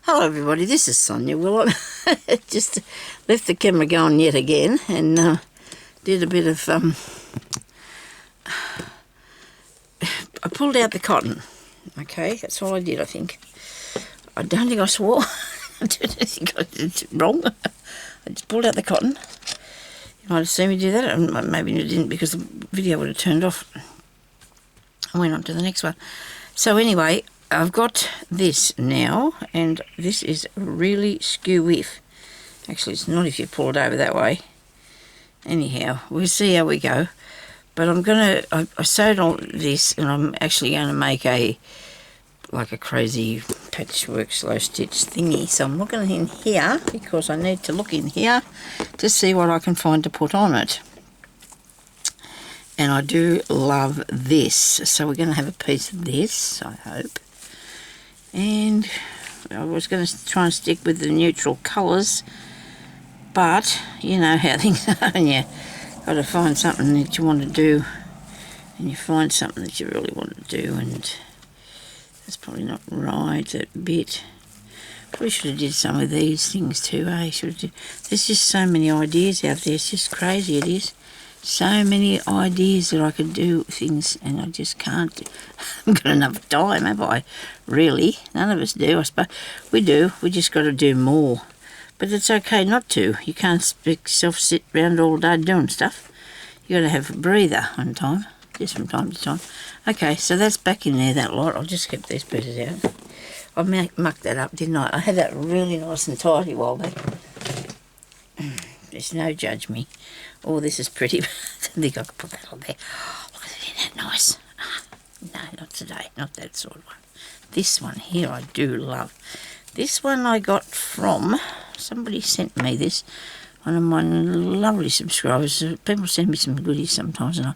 Hello everybody, this is Sonya. Well, I just left the camera going yet again and did a bit of, I pulled out the cotton, okay, that's all I did I think. I don't think I swore, I don't think I did it wrong. I just pulled out the cotton. You might have seen me do that, and maybe you didn't because the video would have turned off. I went on to the next one. So anyway, I've got this now, and this is really skew whiff. Actually, it's not if you pull it over that way. Anyhow, we'll see how we go. But I sewed all this, and I'm actually going to make like a crazy patchwork slow stitch thingy. So I'm looking in here, because I need to look in here to see what I can find to put on it. And I do love this. So we're going to have a piece of this, I hope. And I was going to try and stick with the neutral colours, but you know how things are, and you got to find something that you want to do, and you find something that you really want to do, and that's probably not right, that bit. Probably should have did some of these things too, eh? There's just so many ideas out there, it's just crazy, it is. So many ideas that I could do things, and I just can't. I haven't got enough time, have I? Really? None of us do, I suppose. We do. We just got to do more. But it's okay not to. You can't sit around all day doing stuff. You got to have a breather on time, just from time to time. Okay, so that's back in there, that lot. I'll just keep these pieces out. I mucked that up, didn't I? I had that really nice and tidy a while back. There's no judge me. Oh, this is pretty. I don't think I could put that on there. Oh, look at it, isn't that nice? No, not today. Not that sort of one. This one here I do love. This one I got from, somebody sent me this. One of my lovely subscribers. People send me some goodies sometimes, and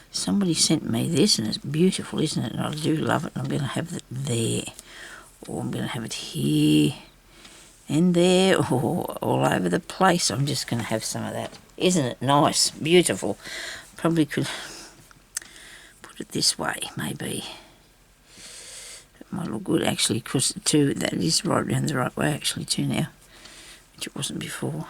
somebody sent me this, and it's beautiful, isn't it? And I do love it, and I'm going to have it there. Or I'm going to have it here. And there, or all over the place. I'm just going to have some of that. Isn't it nice? Beautiful. Probably could put it this way, maybe. It might look good, actually, because that is right around the right way, actually, too, now. Which it wasn't before.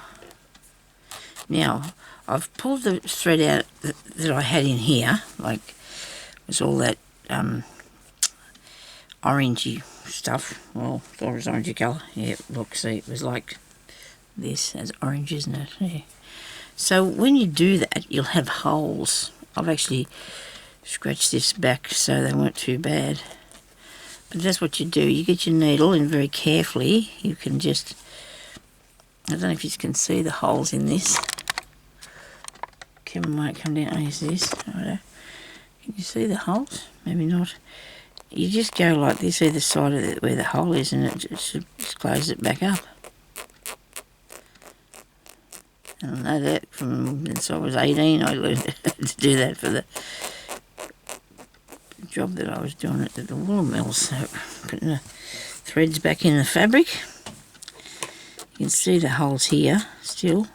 Now, I've pulled the thread out that I had in here. Like, it was all that orangey stuff. Well, I thought it was orangey colour. Yeah, look, see, it was like this. It's orange, isn't it? Yeah. So when you do that, you'll have holes. I've actually scratched this back so they weren't too bad. But that's what you do. You get your needle, and very carefully you can just, I don't know if you can see the holes in this. Camera might come down. Oh, here's this. Can you see the holes? Maybe not. You just go like this either side of it where the hole is, and it should just close it back up. I know that from since I was 18, I learned to do that for the job that I was doing at the wool mills. So putting the threads back in the fabric. You can see the holes here still.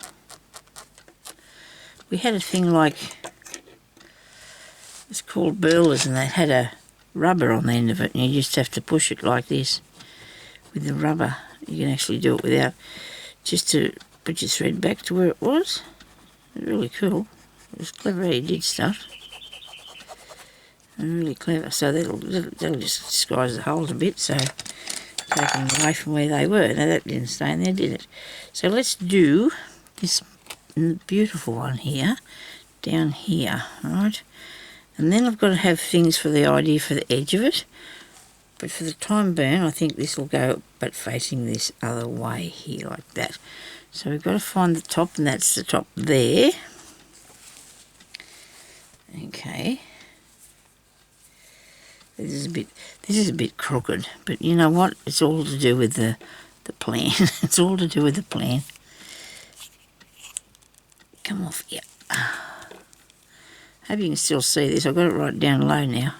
We had a thing like, it's called burlers, and they had a rubber on the end of it, and you just have to push it like this with the rubber. You can actually do it without, just to put your thread back to where it was. It's really cool. It was clever how you did stuff. And really clever. So that'll just disguise the holes a bit, so take them away from where they were. Now that didn't stay in there, did it? So let's do this beautiful one here, down here, right? And then I've got to have things for the idea for the edge of it. But for the time being, I think this will go, but facing this other way here, like that. So we've got to find the top, and that's the top there. Okay. This is a bit crooked, but you know what? It's all to do with the plan. It's all to do with the plan. Come off, yeah. Hope you can still see this. I've got it right down low now,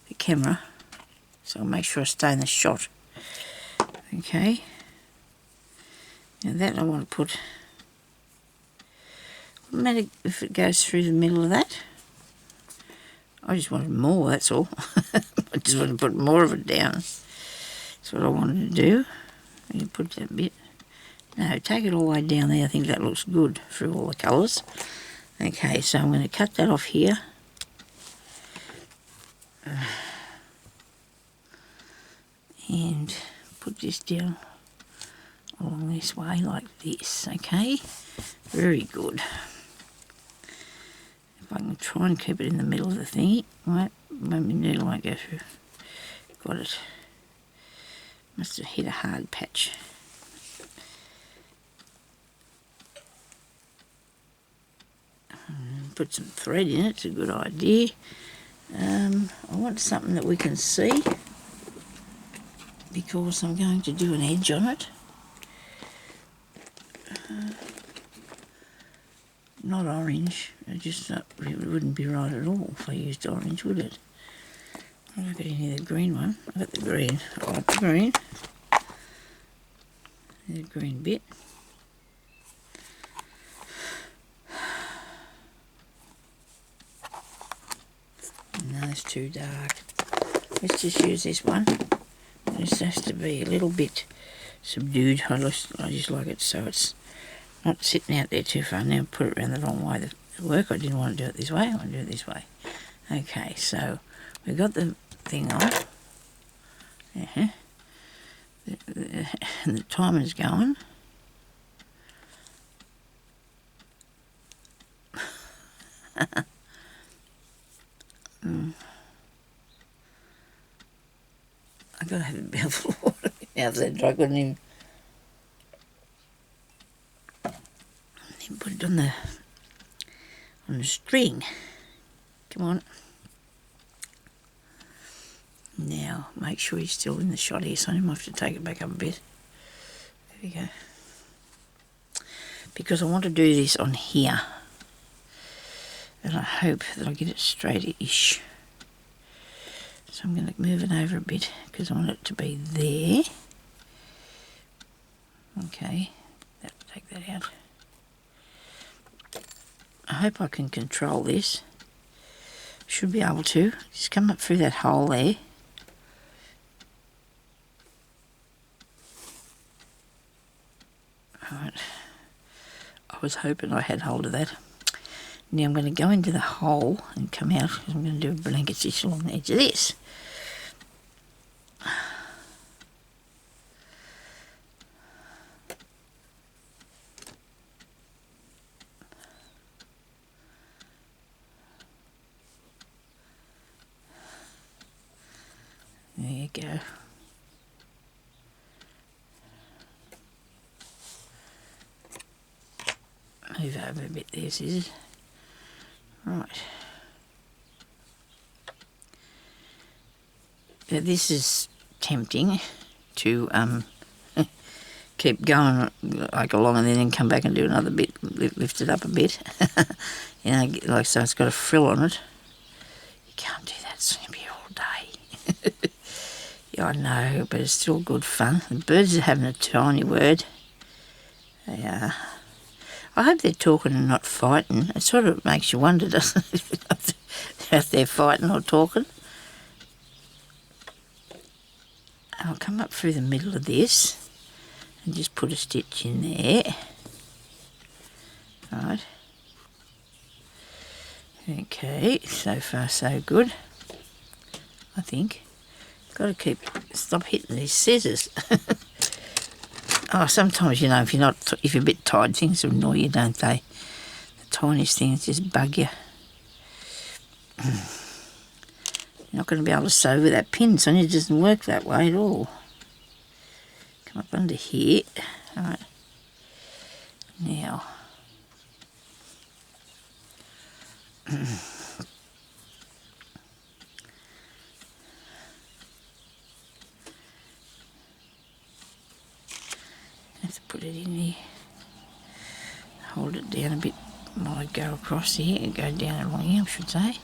the camera, so I'll make sure I stay in the shot. Okay. Now that I want to put, no matter if it goes through the middle of that. I just wanted more, that's all. I just want to put more of it down. That's what I wanted to do. You put that bit. No, take it all the way down there. I think that looks good through all the colours. Okay, so I'm going to cut that off here. And put this down along this way like this, okay? Very good. If I can try and keep it in the middle of the thingy, right? My needle won't go through. Got it. Must have hit a hard patch. Put some thread in it, it's a good idea. I want something that we can see because I'm going to do an edge on it. Not orange, it wouldn't be right at all if I used orange, would it? I don't got any of the green one. I got the green. I like the green. The green bit. No, it's too dark. Let's just use this one. This has to be a little bit subdued. I just like it so it's not sitting out there too far. Now put it around the wrong way to work. I didn't want to do it this way. I want to do it this way. Okay, so we've got the thing on. And the timer's going. I've got to have a bit of water now that I couldn't even put it on the string. Come on. Now, make sure he's still in the shot here, so I might have to take it back up a bit. There we go. Because I want to do this on here. And I hope that I get it straight-ish. So I'm going to move it over a bit because I want it to be there. Okay, take that out. I hope I can control this. Should be able to. Just come up through that hole there. Alright. I was hoping I had hold of that. Now I'm going to go into the hole and come out. I'm going to do a blanket stitch along the edge of this. There you go. Move over a bit there, scissors. Right. Now this is tempting to keep going like along and then come back and do another bit, lift it up a bit. You know, like so it's got a frill on it. You can't do that, it's going to be all day. Yeah, I know, but it's still good fun. The birds are having a tiny word. They are. I hope they're talking and not fighting. It sort of makes you wonder, doesn't it, if they're fighting or talking. I'll come up through the middle of this and just put a stitch in there. Right. Okay, so far so good, I think. Got to stop hitting these scissors. Oh, sometimes, you know, if you're a bit tired, things annoy you, don't they? The tiniest things just bug you. You're not going to be able to sew with that pin, Sonya. It doesn't work that way at all. Come up under here. All right. Now. Have to put it in there. Hold it down a bit while I go across here and go down along here, I should say.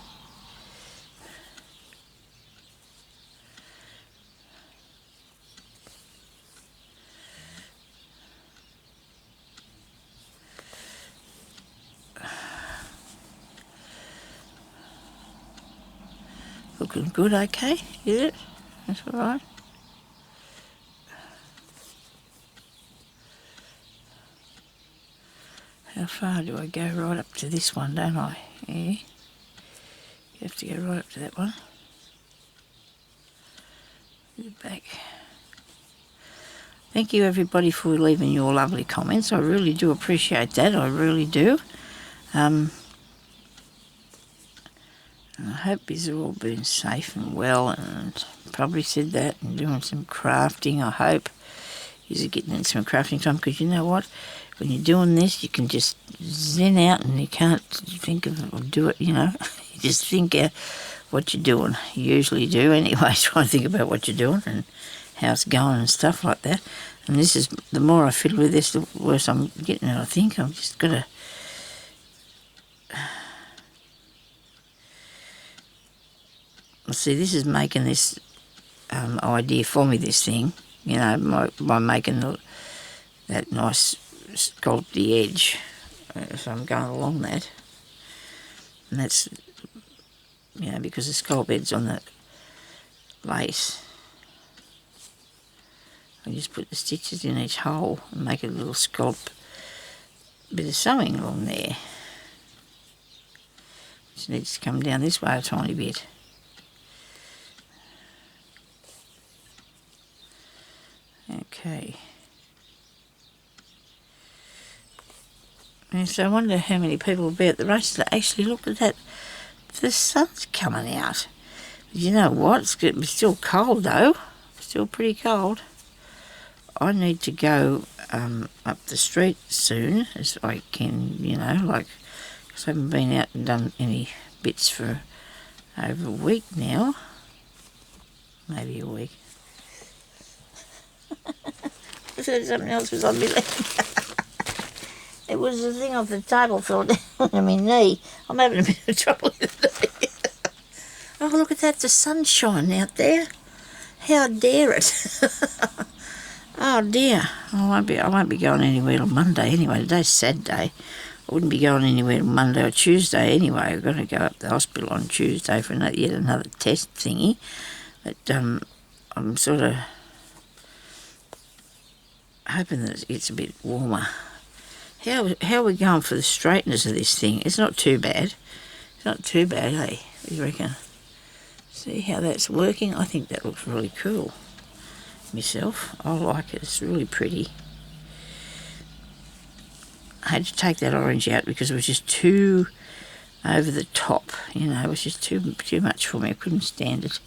Looking good, okay, is it? That's all right. How far do I go? Right up to this one, don't I? Yeah. You have to go right up to that one. Back. Thank you everybody for leaving your lovely comments. I really do appreciate that. I really do. I hope you've all been safe and well, and probably said that, and doing some crafting. I hope you're getting in some crafting time, because you know what? When you're doing this, you can just zen out and you can't think of or do it, you know. You just think out what you're doing. You usually do anyway, try and think about what you're doing and how it's going and stuff like that. And this is, the more I fiddle with this, the worse I'm getting it, I think. I've just got to... See, this is making this idea for me, this thing, you know, by making that nice sculpty edge. So I'm going along that. And that's, you know, because the sculpt edge on the lace. I just put the stitches in each hole and make a little scallop bit of sewing along there. Just needs to come down this way a tiny bit. Okay. And so I wonder how many people will be at the race that actually look at that. The sun's coming out. But you know what? It's still cold though. Still pretty cold. I need to go up the street soon as I can, you know, like, because I haven't been out and done any bits for over a week now. Maybe a week. I said something else was on my leg. It was the thing off the table fell down on my knee. I'm having a bit of trouble with it. Oh, look at that, the sun's shining out there. How dare it? Oh dear, I won't be going anywhere till Monday anyway. Today's Saturday. I wouldn't be going anywhere till Monday or Tuesday anyway. I've got to go up to the hospital on Tuesday for yet another test thingy. But I'm sort of hoping that it gets a bit warmer. How are we going for the straightness of this thing? It's not too bad. It's not too bad, eh? What do you reckon? See how that's working? I think that looks really cool. Myself, I like it. It's really pretty. I had to take that orange out because it was just too over the top. You know, it was just too much for me. I couldn't stand it.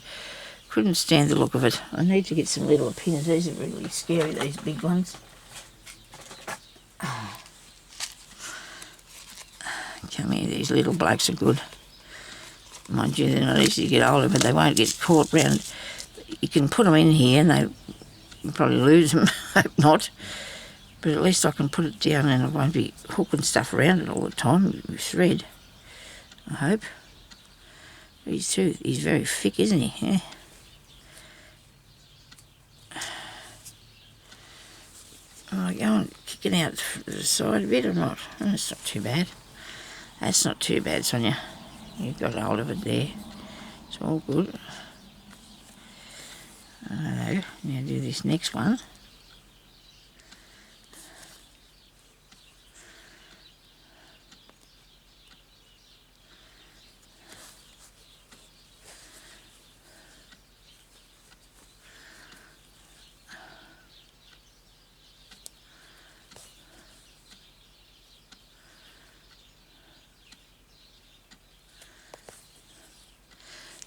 Couldn't stand the look of it. I need to get some little pinners. These are really scary, these big ones. Come here, these little blokes are good. Mind you, they're not easy to get hold of, but they won't get caught round. You can put them in here and they probably lose them. Hope not. But at least I can put it down and I won't be hooking stuff around it all the time with thread. I hope. He's very thick, isn't he? Yeah. Am I going kicking out the side a bit or not? Oh, that's not too bad. That's not too bad, Sonia. You've got hold of it there. It's all good. Now do this next one.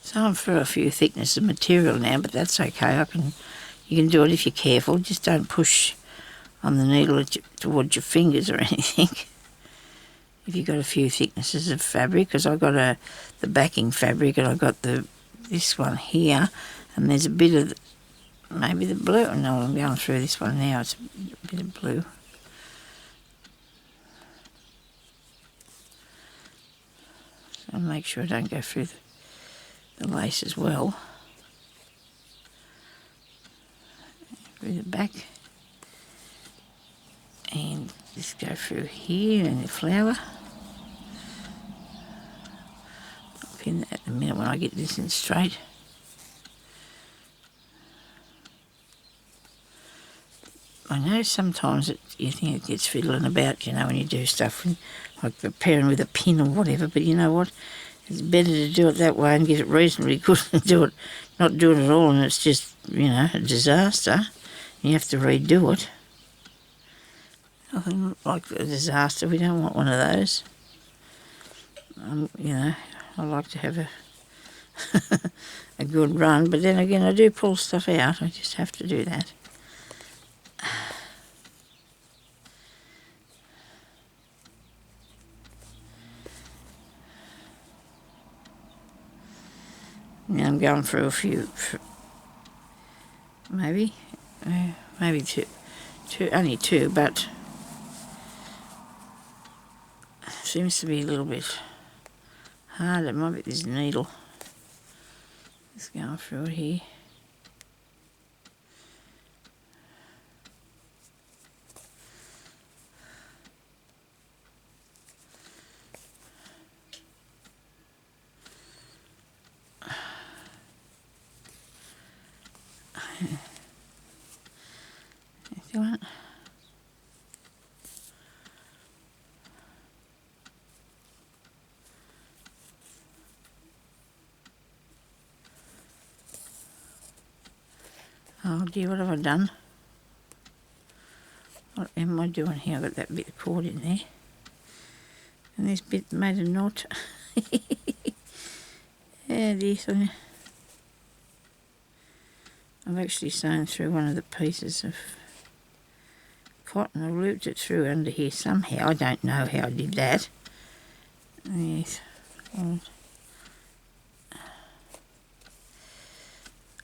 So I'm through a few thicknesses of material now, but that's okay. You can do it if you're careful. Just don't push on the needle towards your fingers or anything. If you've got a few thicknesses of fabric, because I've got the backing fabric and I've got this one here, and there's a bit of maybe the blue. No, I'm going through this one now. It's a bit of blue. So I'll make sure I don't go through the lace as well. Through the back. And just go through here and the flower. I'll pin that in a minute when I get this in straight. I know sometimes you think it gets fiddling about, you know, when you do stuff, like preparing with a pin or whatever, but you know what? It's better to do it that way and get it reasonably good than not do it at all and it's just, you know, a disaster. You have to redo it. Nothing like a disaster. We don't want one of those. You know, I like to have a good run, but then again, I do pull stuff out. I just have to do that. Now I'm going through a few, maybe two, only two, but seems to be a little bit harder. It might be this needle. Just going through it here. Do you want? Oh dear, what have I done? What am I doing here? I've got that bit of cord in there. And this bit made a knot. Yeah, dear Sonya. I've actually sewn through one of the pieces of cotton. I looped it through under here somehow. I don't know how I did that. Yes.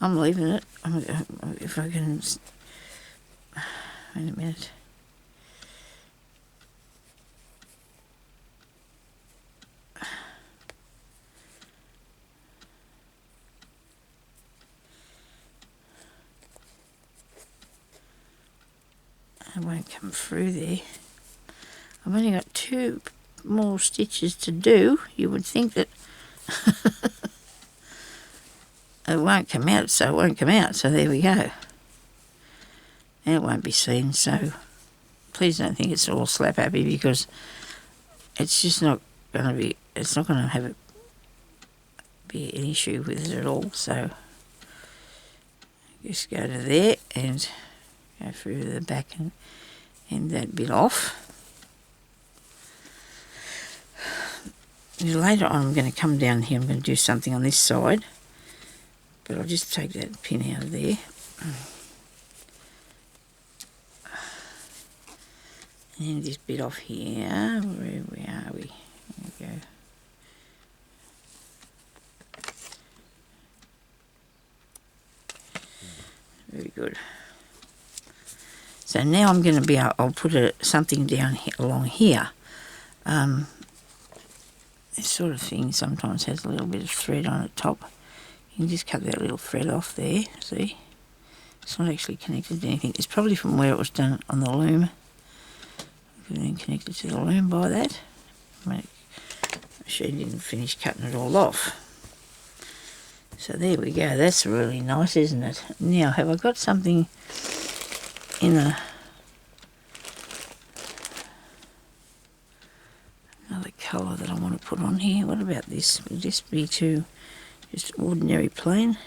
I'm leaving it. If I can... Wait a minute. I won't come through there. I've only got 2 more stitches to do. You would think that it won't come out, so it won't come out. So there we go. And it won't be seen, so please don't think it's all slap happy because it's just not going to be, it's not going to have be an issue with it at all. So just go to there and go through the back and end that bit off. Later on I'm going to come down here, I'm going to do something on this side, but I'll just take that pin out of there. And this bit off here, where are we? There we go. Very good. So now I'm going to I'll put something down here, along here. This sort of thing sometimes has a little bit of thread on the top. You can just cut that little thread off there, see? It's not actually connected to anything. It's probably from where it was done on the loom. Then connected to the loom by that. She didn't finish cutting it all off. So there we go. That's really nice, isn't it? Now, have I got something in another colour that I want to put on here? What about this? Would this be just ordinary plain?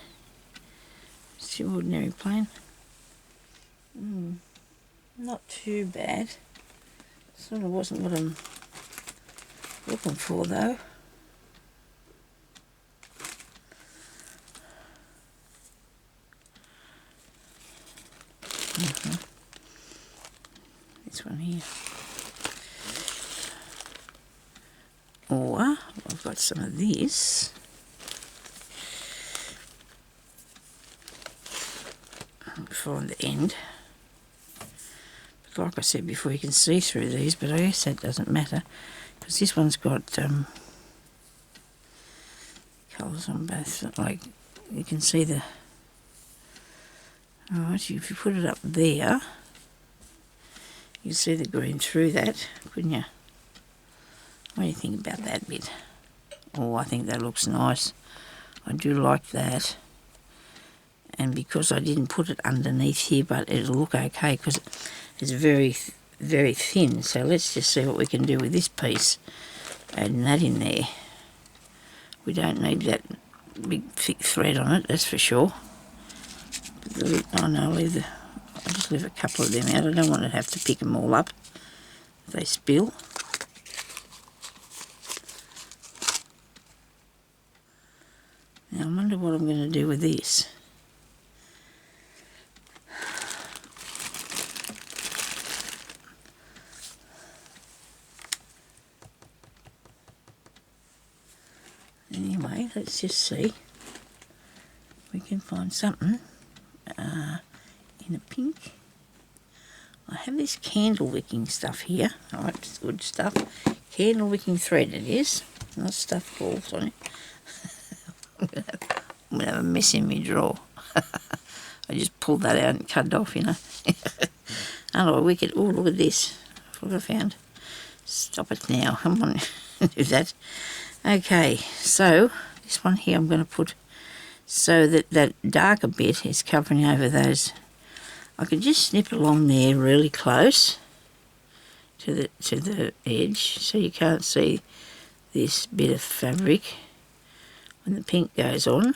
Just ordinary plain. Not too bad. Sort of wasn't what I'm looking for though. This one here. Or I've got some of this. Find the end. Like I said before, you can see through these, but I guess that doesn't matter because this one's got colours on both. Like you can see the. Alright, if you put it up there, you can see the green through that, couldn't you? What do you think about that bit? Oh, I think that looks nice. I do like that. and because I didn't put it underneath here, but it'll look okay because it's very, very thin. So let's just see what we can do with this piece, adding that in there. We don't need that big thick thread on it, that's for sure. Oh no, I'll just leave a couple of them out. I don't want to have to pick them all up if they spill. Now I wonder what I'm going to do with this. Anyway, let's just see if we can find something in a pink. I have this candle wicking stuff here. Alright, it's good stuff. Candle wicking thread it is. Not stuffed balls on it. I'm going to have a mess in my drawer. I just pulled that out and cut it off, you know. How do I wick it? Oh, look at this. Look what I found. Stop it now. Come on. Do that. Okay, so this one here I'm going to put so that that darker bit is covering over those. I can just snip along there really close to the edge so you can't see this bit of fabric when the pink goes on.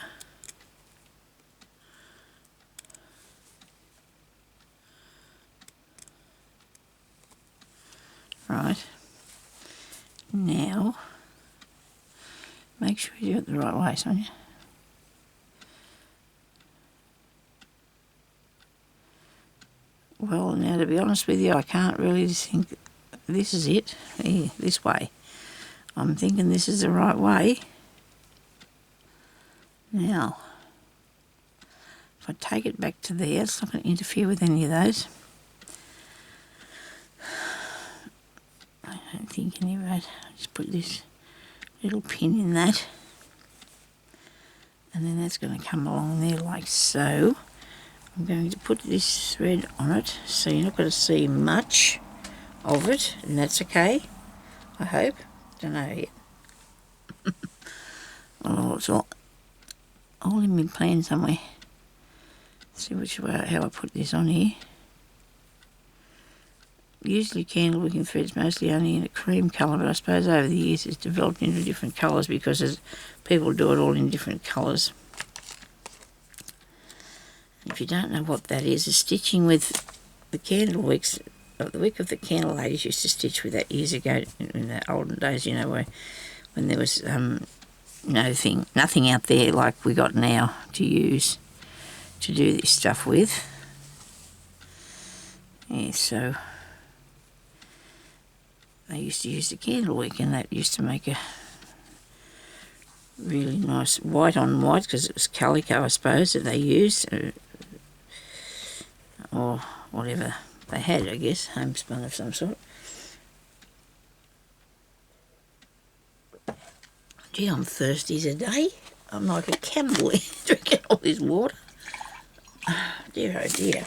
Right, now make sure you do it the right way, Sonia. Well, now to be honest with you, I can't really think this is it, here, this way. I'm thinking this is the right way. Now, if I take it back to there, it's not going to interfere with any of those. I don't think anyway. I'll just put this little pin in that. And then that's going to come along there like so. I'm going to put this thread on it so you're not going to see much of it, and that's okay, I hope. Don't know yet. Oh, it's all in my plan somewhere. Let's see which way, how I put this on here. Usually candle wicking thread's mostly only in a cream colour, but I suppose over the years it's developed into different colours because people do it all in different colours. If you don't know what that is stitching with the candle wicks. The wick of the candle ladies used to stitch with that years ago in the olden days, you know, when there was nothing out there like we got now to use to do this stuff with. Yeah, so they used to use the candle wick, and that used to make a really nice white on white because it was calico, I suppose, that they used, or whatever they had, I guess, homespun of some sort. Gee, I'm thirsty today. I'm like a camel drinking all this water. Dear, oh dear.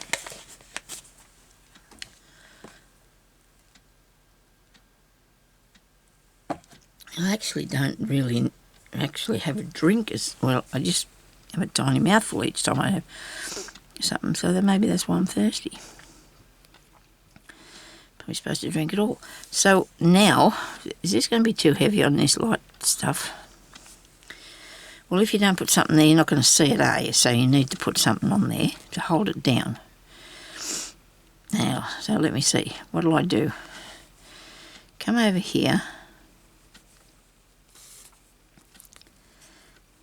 I actually don't really have a drink as well. I just have a tiny mouthful each time I have something, so that maybe that's why I'm thirsty. Probably supposed to drink it all. So now, is this going to be too heavy on this light stuff? Well, if you don't put something there, you're not going to see it, are you? So you need to put something on there to hold it down. Now, so let me see. What do I do? Come over here.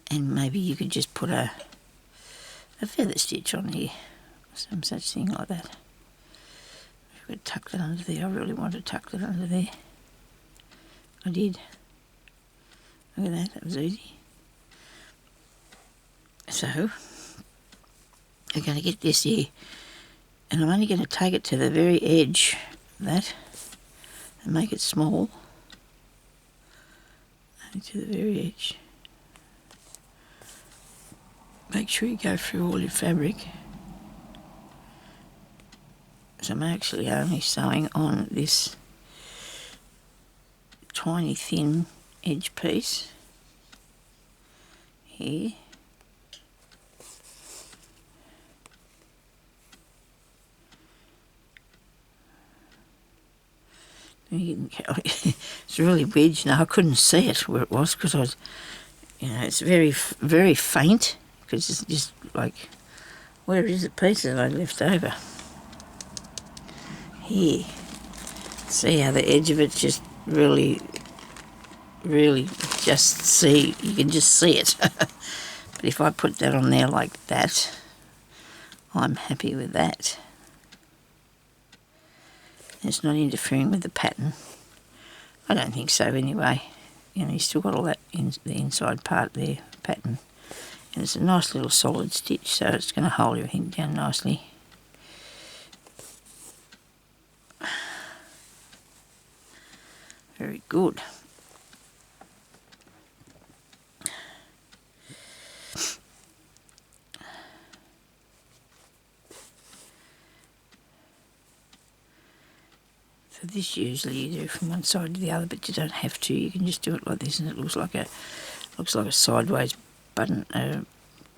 And maybe you could just put a feather stitch on here. Some such thing like that. I could tuck that under there. I really want to tuck that under there. I did. Look at that. That was easy. So, I'm going to get this here. And I'm only going to take it to the very edge of that. And make it small. Only to the very edge. Make sure you go through all your fabric. So I'm actually only sewing on this tiny thin edge piece here. It's really weird, I couldn't see it where it was because I was, it's very, very faint because it's just like, where is the piece that I left over? Here. See how the edge of it's just really, really you can just see it. But if I put that on there like that, I'm happy with that. It's not interfering with the pattern. I don't think so anyway. You've still got all that the inside part there, pattern. And it's a nice little solid stitch, so it's going to hold everything down nicely. Very good. So this usually you do from one side to the other, but you don't have to. You can just do it like this, and it looks like a sideways button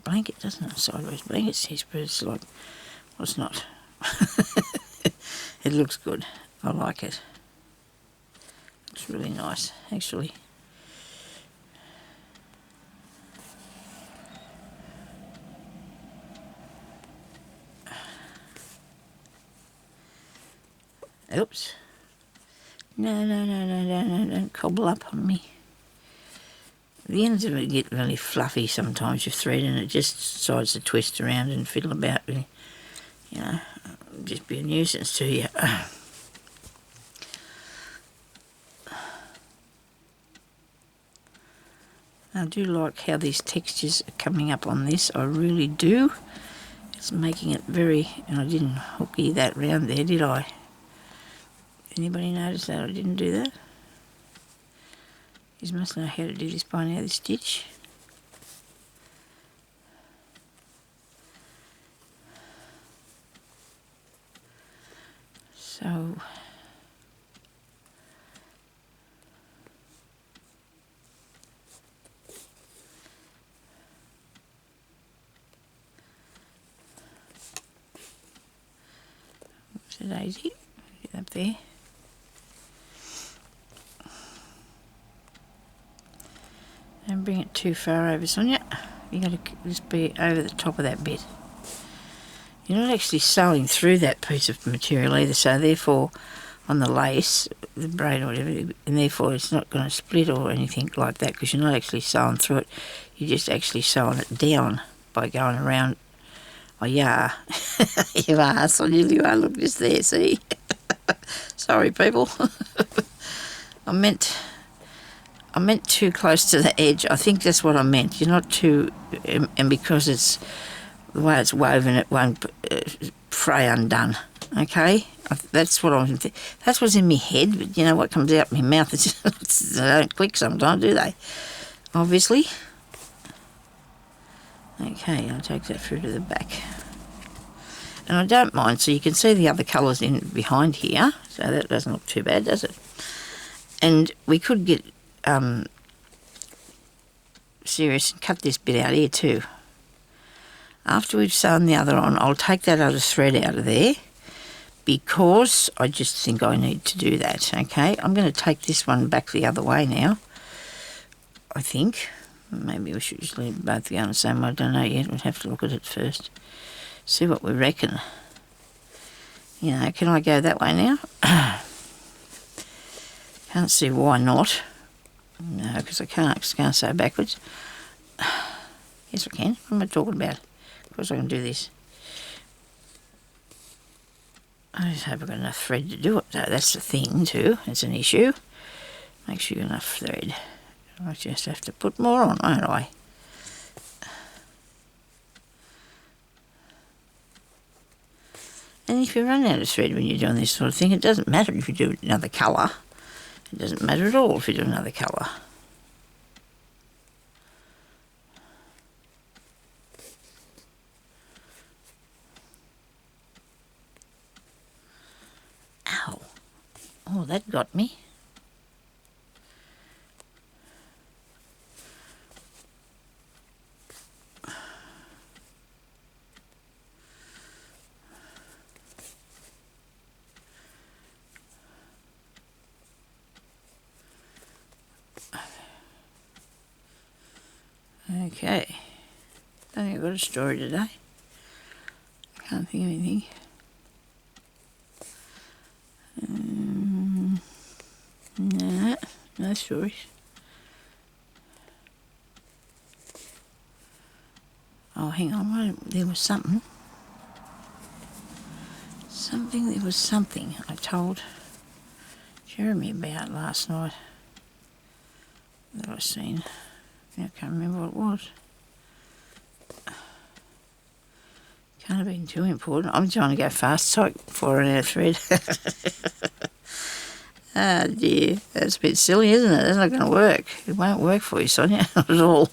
blanket, doesn't it? A sideways blanket says, but it's like, well, it's not. It looks good. I like it. Looks really nice, actually. Oops. No, don't cobble up on me. The ends of it get really fluffy sometimes, you thread, and it just decides to twist around and fiddle about, really. Just be a nuisance to you. I do like how these textures are coming up on this, I really do. It's making it very, and I didn't hooky that round there, did I? Anybody notice that I didn't do that? You must know how to do this by now, this stitch. So what's a daisy? Put it up there. Don't bring it too far over, Sonya. You got to just be over the top of that bit. You're not actually sewing through that piece of material either, so therefore on the lace, the braid or whatever, and therefore it's not going to split or anything like that because you're not actually sewing through it. You're just actually sewing it down by going around. Oh, yeah. You are, Sonya, you are. Look, just there, see? Sorry, people. I meant too close to the edge. I think that's what I meant. You're not too, and because it's the way it's woven, it won't fray undone. Okay, that's what that's what's in my head. But you know what comes out my mouth? They don't click sometimes, do they? Obviously. Okay, I'll take that through to the back, and I don't mind. So you can see the other colours in behind here. So that doesn't look too bad, does it? And we could get serious and cut this bit out here too. After we've sewn the other on, I'll take that other thread out of there because I just think I need to do that, okay? I'm going to take this one back the other way now, I think. Maybe we should just leave both going the same way. I don't know yet. We'll have to look at it first. See what we reckon. Can I go that way now? Can't see why not. No, because I can't sew backwards. Yes, I can. What am I talking about? Of course I can do this. I just hope I've got enough thread to do it. So that's the thing too. It's an issue. Make sure you've got enough thread. I just have to put more on, won't I? And if you run out of thread when you're doing this sort of thing, it doesn't matter if you do another colour. It doesn't matter at all if you do another colour. Ow. Oh, that got me. Okay. I think I've got a story today. I can't think of anything. No, no stories. Oh, hang on, there was something. There was something I told Jeremy about last night that I seen. I can't remember what it was. Can't have been too important. I'm trying to go fast, so 4 and out of thread. Ah, dear. That's a bit silly, isn't it? That's not going to work. It won't work for you, Sonia, at all.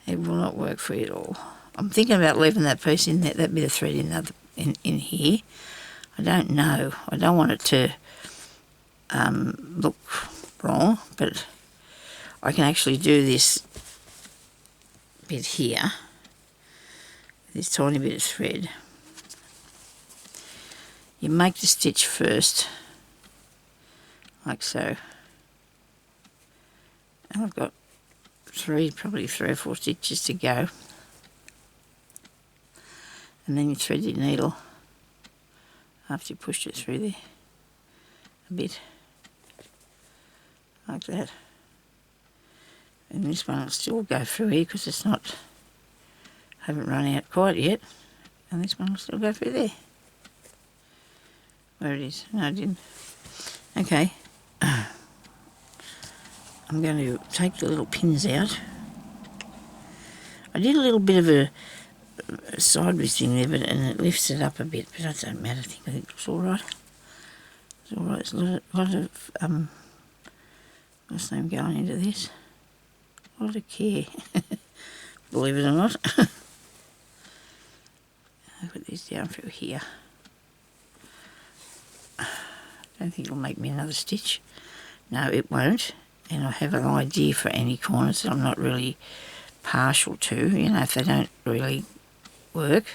It will not work for you at all. I'm thinking about leaving that piece in there, that bit of thread in here. I don't know. I don't want it to look wrong, but I can actually do this bit here, this tiny bit of thread. You make the stitch first, like so. And I've got probably 3 or 4 stitches to go. And then you thread your needle after you pushed it through there a bit, like that. And this one will still go through here because it's not, haven't run out quite yet. And this one will still go through there. Where it is. No, I didn't. Okay. I'm going to take the little pins out. I did a little bit of a sideways thing there, and it lifts it up a bit, but that don't matter. I think it looks all right. It's all right. There's a lot of what's the name going into this? A lot of care, believe it or not. I'll put this down through here. I don't think it'll make me another stitch. No, it won't. And I have an idea for any corners that I'm not really partial to. You know, if they don't really work,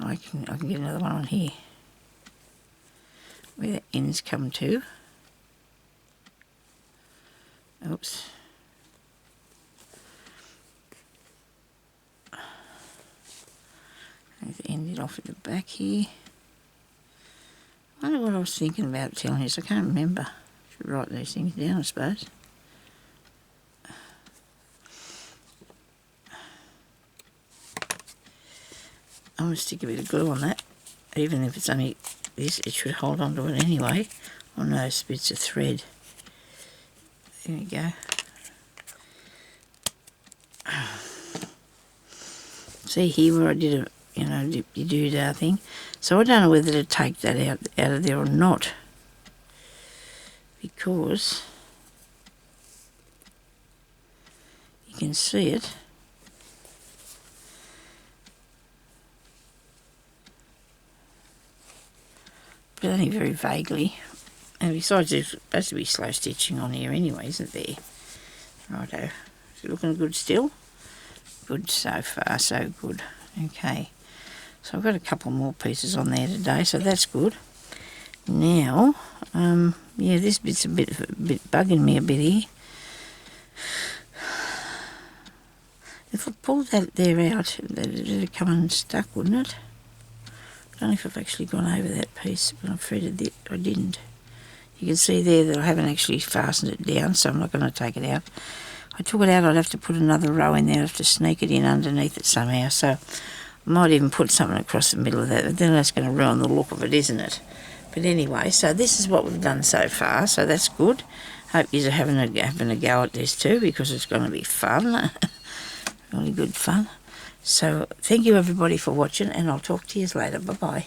I can get another one on here where the ends come to. Oops. I've ended off at the back here. I wonder what I was thinking about telling you, so I can't remember. Should write these things down, I suppose. I'm going to stick a bit of glue on that. Even if it's only this, it should hold on to it anyway, on those bits of thread. There we go. See here where I did a, you know, dip-de-doo-dah thing. So I don't know whether to take that out of there or not, because you can see it. But only very vaguely. And besides, there's supposed to be slow stitching on here anyway, isn't there? Righto. Is it looking good still? Good so far, so good. Okay. So I've got a couple more pieces on there today, so that's good. Now, yeah, this bit's a bit bugging me a bit here. If I pulled that there out, it'd come unstuck, wouldn't it? I don't know if I've actually gone over that piece when I threaded it. I didn't. You can see there that I haven't actually fastened it down, so I'm not going to take it out. If I took it out, I'd have to put another row in there. I'd have to sneak it in underneath it somehow. So I might even put something across the middle of that, but then that's going to ruin the look of it, isn't it? But anyway, so this is what we've done so far, so that's good. Hope you're having a go at this too, because it's going to be fun. Really good fun. So thank you everybody for watching, and I'll talk to you later. Bye-bye.